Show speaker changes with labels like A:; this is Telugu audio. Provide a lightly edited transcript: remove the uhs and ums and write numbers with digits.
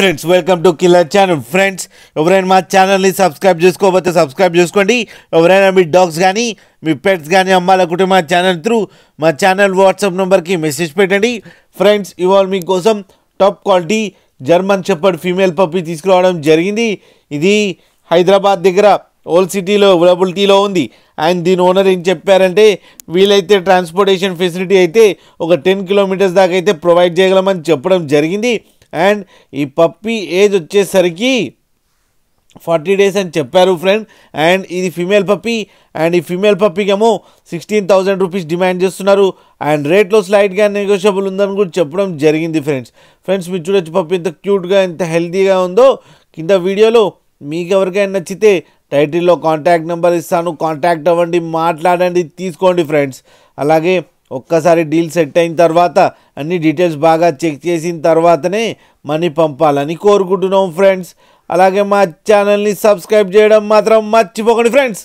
A: Friends welcome to killer channel. Friends ఎవరైనా మా ఛానల్ని సబ్స్క్రైబ్ చేసుకోకపోతే సబ్స్క్రైబ్ చేసుకోండి. ఎవరైనా మీ డాగ్స్ కానీ మీ పెట్స్ కానీ అమ్మాలనుకుంటే మా ఛానల్ త్రూ మా ఛానల్ వాట్సాప్ నెంబర్కి మెసేజ్ పెట్టండి. ఫ్రెండ్స్ ఇవాళ మీకోసం top quality German shepherd female puppy తీసుకురావడం జరిగింది. ఇది హైదరాబాద్ దగ్గర ఓల్డ్ సిటీలో అవైలబిలిటీలో ఉంది. అండ్ దీని ఓనర్ ఏం చెప్పారంటే వీలైతే ట్రాన్స్పోర్టేషన్ ఫెసిలిటీ అయితే ఒక 10 కిలోమీటర్స్ దాకా అయితే ప్రొవైడ్ చేయగలమని చెప్పడం జరిగింది. అండ్ ఈ పప్పీ ఏజ్ వచ్చేసరికి 40 డేస్ అని చెప్పారు ఫ్రెండ్. అండ్ ఇది ఫీమేల్ పప్పీ. అండ్ ఈ ఫీమేల్ పప్పీకి ఏమో 16,000 రూపీస్ డిమాండ్ చేస్తున్నారు. అండ్ రేట్లో స్లైట్గా నెగోషియబుల్ ఉందని కూడా చెప్పడం జరిగింది ఫ్రెండ్స్ మీరు చూడొచ్చు పప్పీ ఎంత క్యూట్గా ఎంత హెల్తీగా ఉందో. కింద వీడియోలో మీకు ఎవరికైనా నచ్చితే టైటిల్లో కాంటాక్ట్ నెంబర్ ఇస్తాను, కాంటాక్ట్ అవ్వండి, మాట్లాడండి, తీసుకోండి ఫ్రెండ్స్. అలాగే ఒక్కసారి డీల్ సెట్ అయిన తర్వాత అన్ని డీటెయిల్స్ బాగా చెక్ చేసిన తర్వాతనే మనీ పంపాలని కోరుకుంటున్నాం ఫ్రెండ్స్. అలాగే మా ఛానల్ని సబ్స్క్రైబ్ చేయడం మాత్రం మర్చిపోకండి ఫ్రెండ్స్.